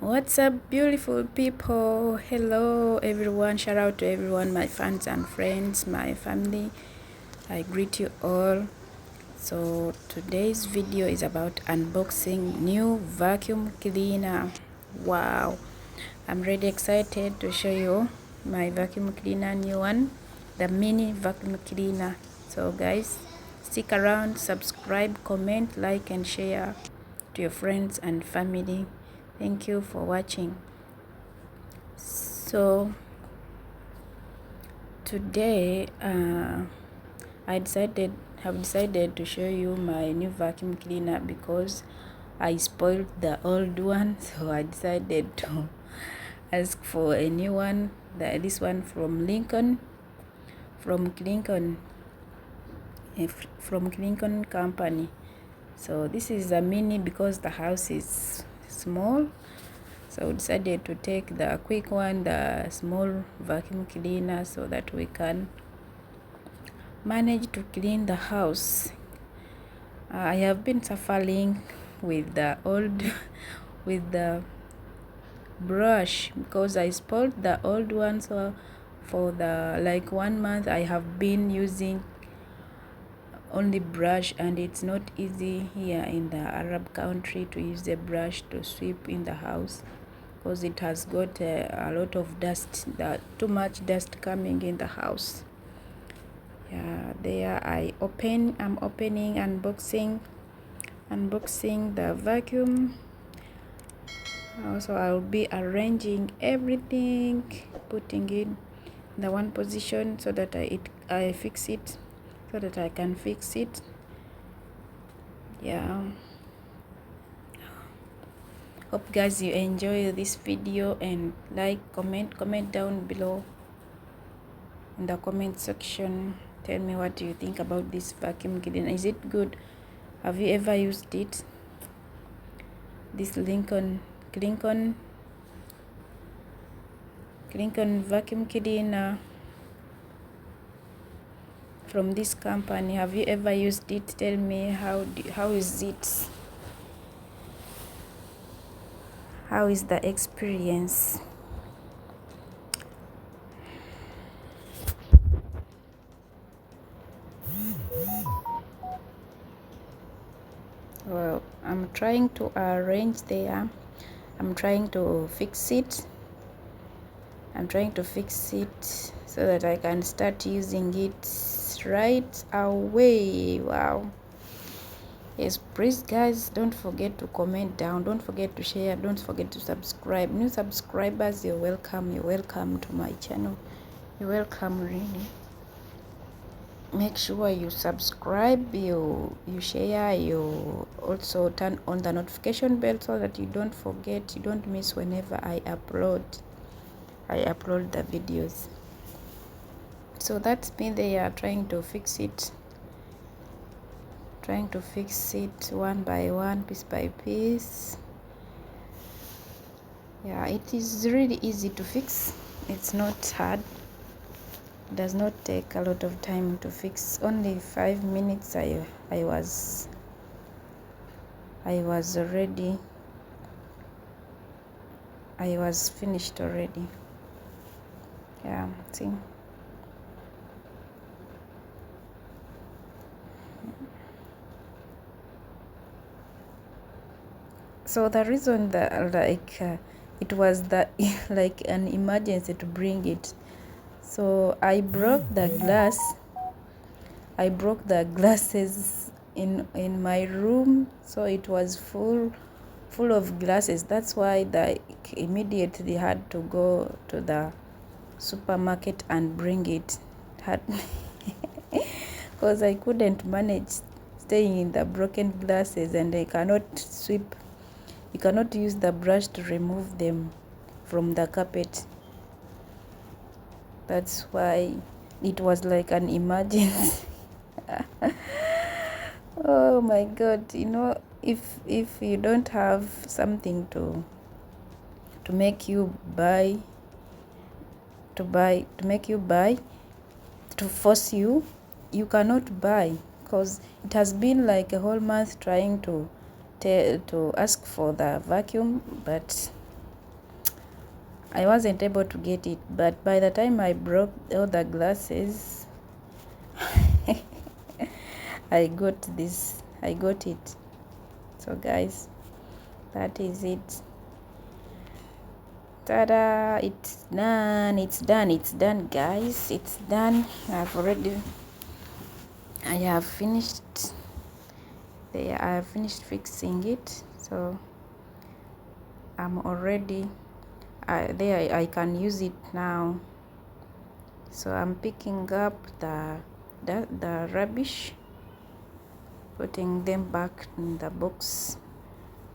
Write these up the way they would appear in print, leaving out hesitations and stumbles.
What's up, beautiful people? Hello, everyone. Shout out to everyone, my fans and friends, my family. I greet you all. So, today's video is about unboxing new vacuum cleaner. Wow, I'm really excited to show you my vacuum cleaner, new one, the mini vacuum cleaner. So, guys, stick around, subscribe, comment, like, and share to your friends and family. Thank you for watching. So today have decided to show you my new vacuum cleaner because I spoiled the old one, so I decided to ask for a new one. This one from Clinton company. So this is a mini because the house is small. So we decided to take the quick one, the small vacuum cleaner, so that we can manage to clean the house. I have been suffering with the old with the brush because I spoiled the old one. So for the like 1 month I have been using only brush, and it's not easy here in the Arab country to use a brush to sweep in the house because it has got a lot of dust, too much dust coming in the house. Yeah, there I'm opening, unboxing the vacuum. Also, I'll be arranging everything, putting it in the one position so that I fix it, so that I can fix it. Yeah, hope guys you enjoy this video, and like, comment down below in the comment section. Tell me what do you think about this vacuum cleaner. Is it good? Have you ever used it? This clinton vacuum cleaner from this company. Have you ever used it? Tell me how is it? How is the experience? Well, I'm trying to arrange there. I'm trying to fix it. So that I can start using it right away. Wow. Yes, please guys, don't forget to comment down, don't forget to share, don't forget to subscribe. New subscribers, you're welcome to my channel. You're welcome, really. Make sure you subscribe, you share, you also turn on the notification bell so that you don't forget, you don't miss whenever I upload the videos. So that's me. They are trying to fix it one by one, piece by piece. Yeah, it is really easy to fix. It's not hard. It does not take a lot of time to fix. Only 5 minutes. I was already. I was finished already. Yeah, see. So the reason that it was that like an emergency to bring it. So I broke the glasses in my room, so it was full of glasses. That's why I immediately had to go to the supermarket and bring it. Because I couldn't manage staying in the broken glasses, and I cannot sweep. You cannot use the brush to remove them from the carpet. That's why it was like an emergency. Oh my god, if you don't have something to make you buy, to force you cannot buy, because it has been like a whole month trying to ask for the vacuum, but I wasn't able to get it, but by the time I broke all the glasses, I got it. So guys, that is it. Ta-da! It's done guys, it's done. I have finished fixing it, so I'm already there. I can use it now. So I'm picking up the rubbish, putting them back in the box,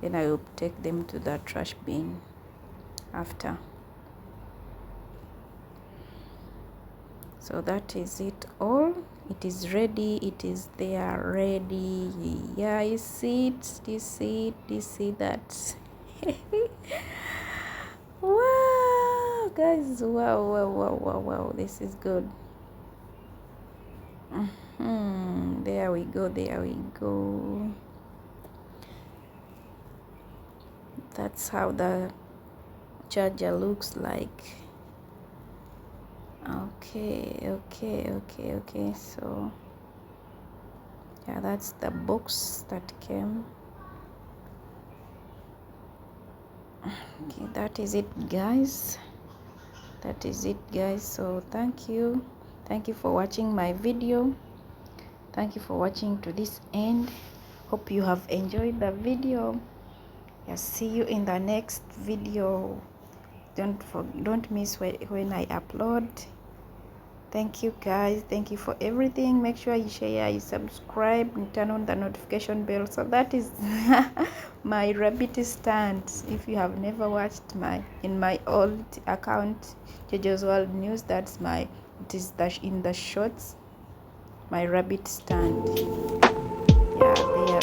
then I will take them to the trash bin after. So that is it all. It is ready. It is there ready. Yeah, you see it. You see that. Wow, guys, wow, this is good. There we go. That's how the charger looks like. Okay, so yeah, that's the box that came. Okay, that is it guys, so thank you for watching my video. Thank you for watching to this end. Hope you have enjoyed the video. Yeah, see you in the next video. Don't miss when I upload. Thank you guys, thank you for everything. Make sure you share, you subscribe, and turn on the notification bell. So that is my rabbit stand. If you have never watched in my old account, JoJo's World News, that's it is in the shorts, my rabbit stand. Yeah, they are